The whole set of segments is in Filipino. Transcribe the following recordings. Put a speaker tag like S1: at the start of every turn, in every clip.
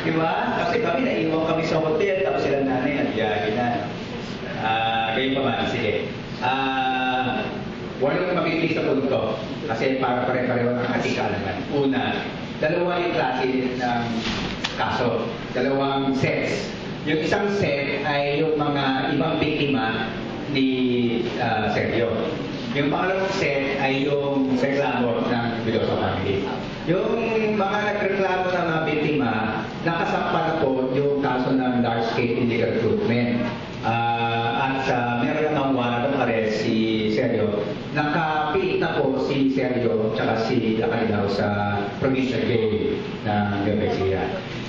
S1: Diba? Kasi kami naiwan kami sa hotel, tapos sila nanay nagbiyahe na. Ganyan pa man, sige. Walang mabibili sa punto kasi para pare-pareho ng ating kaalaman. Una, dalawa yung klase ng kaso. Dalawang sets. Yung isang set ay yung mga ibang biktima ni Sergio. Yung pangalawang set ay yung reklamo ng Villoso family. Yung mga nagreklamo ng mga biktima, nakasampa na po yung kaso ng large-scale illegal recruitment. At meron namang warrant of arrest si Sergio. Nakapilit na po si Sergio at si Lacanilaw sa provincial jail ng Nueva Ecija.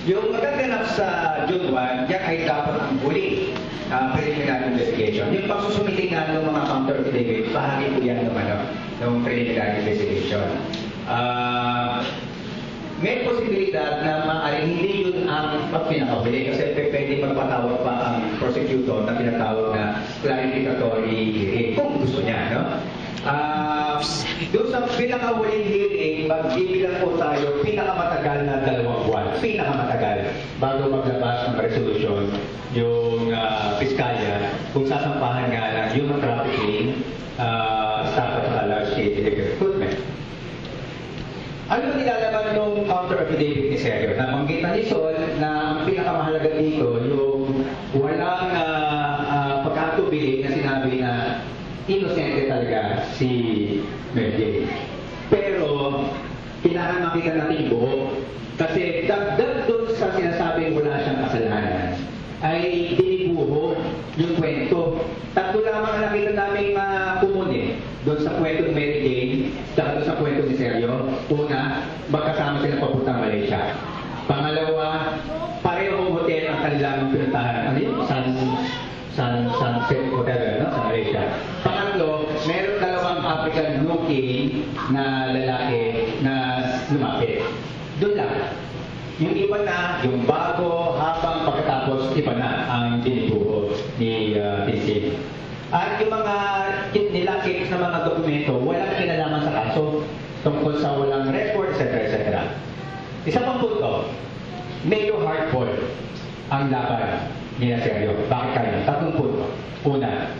S1: Yung magaganap sa June 1, yan ay dapat ang huli preliminary investigation. Yung pagsusumiti nga ng mga counter affidavit, bahagi po yan ng preliminary investigation. May posibilidad na maaaring hindi yun ang pinakahuli kasi pwede magpatawag pa ang prosecutor na tinatawag na clarificatory hearing kung gusto niya, no? Doon sa pinakahuling hearing, magbibilang po tayo pinakamatagal na 2 buwan. Pinakamatagal bago maglabas ng resolution yung piskalya kung sasampahan nga ng human trafficking, stop at large-scale illegal recruitment. Ano nilalaman nung counter affidavit ni Sergio? Nabanggit na ni Sol na ang pinakamahalaga dito yung walang pagkatubili na sinabi na inosente talaga si Mel. Pero kailangan makita natin buo kasi dagdag doon sa sinasabing wala siyang kasalanan ay dinibuho yung kwento. Tatlo lamang ang nakita namin kumuni doon sa kwento ni Mary Jane at doon sa kwento ni Sergio. Una, magkasama sila papuntang Malaysia. Pangalawa, parehong hotel ang kanilang pinuntahan. Ano yun? Sunset Hotel, no? Sa Malaysia. Pangatlo, meron dalawang African-looking na lalaki na lumapit. Doon lang. Yung iba na, yung bago, habang pagkatapos, iba na ang dinibuho ni Vincent. At yung mga nilakit na mga dokumento, walang kinalaman sa kaso tungkol sa walang record, etc. etc. Isa pang punto, medyo hardball ang laban ni Sergio. Bakit kaya? 3 punto. Una,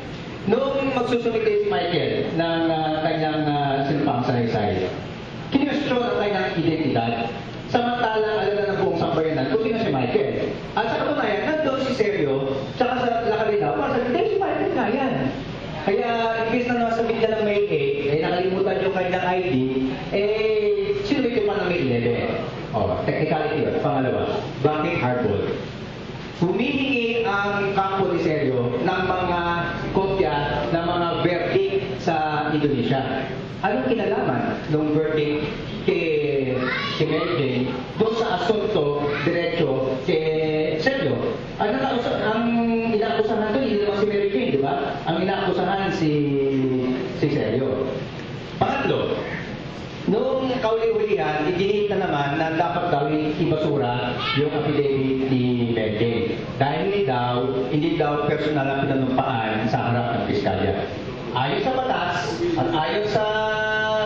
S1: nung magsusumite si Michael ng kanyang sinumpang salaysay, kinwestiyon ang kanyang identidad. Samantalang alam na ng buong sambayanan kung sino si Michael. At sa katunayan, nandun si Sergio, tsaka sa Lacanilaw, para sabi, si Michael nga yan. Kaya, imbis na nasabit na ng May 8, nakalimutan yung kanyang ID, sinumite pa ng May 11. Technicality yun. Pangalawa, bakit hardball? Humihingi ang kampo ni Sergio ng mga kopya ng mga verdict sa Indonesia. Anong kinalaman ng verdict kay Mary Jane doon sa asunto diretso kay Sergio? Ang inaakusahan doon, hindi naman si Mary Jane, di ba? Ang inaakusahan si Sergio. Pangatlo, noong kauli-ulihan, iginita naman na dapat daw ibasura yung affidavit ni Mary Jane. Dahil hindi daw personal ang pinanumpaan sa harap ng piskalya. Ayon sa batas at ayon sa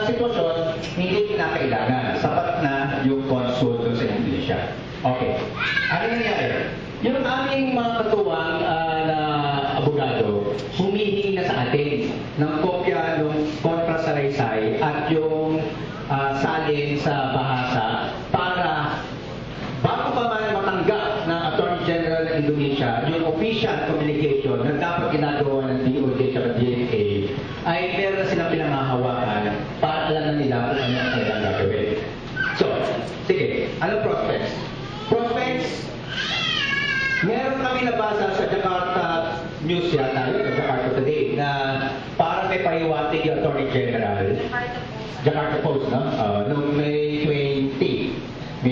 S1: sitwasyon, hindi kinakailangan. Sapat na yung consul doon sa Indonesia. Okay. Ano nangyari? Yung aming mga katuwang na abogado, humihingi na sa atin ng kopya ng kontrasalaysay at yung salin sa bahasa para bago pa man matanggap ng Attorney General ng Indonesia yung official communication na dapat ginagawa ng DOJ at DFA ay meron na silang pinangahawakan para alam na nila kung ano ang kanilang gagawin. So, sige, anong prospects? Prospects, meron kami nabasa sa Jakarta News yata, sa Jakarta Today, na para may pahiwatig yung Attorney General, Jakarta Post, no? Noong May 25,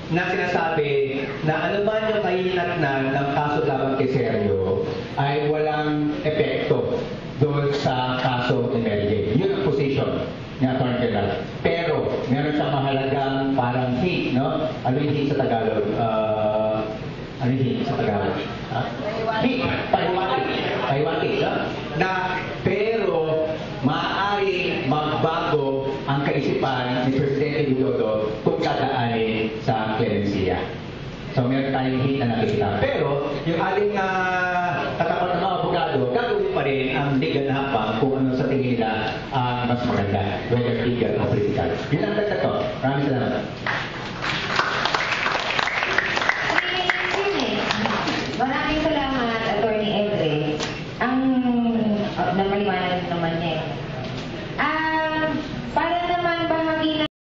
S1: na sinasabi na ano man yung kahinatnan ng kaso laban kay Sergio ay walang epekto doon sa kaso ni Mary Jane. Yun ang position ni Attorney General. Pero meron siyang mahalagang parang hint, no? Ano yung hint sa Tagalog? Ano yung hint sa Tagalog? Hint, pahiwatig, no? Na pero maaari magbago ang kaisipan ni Presidente Widodo kung dadaanin sa So meron tayong hint na nakikita. Pero yung ating katapat ng mga abogado, gagawin pa rin ang legal na hakbang kung ano sa tingin nila mas maganda, whether legal o political. Yun ang dagdag ko. Maraming salamat.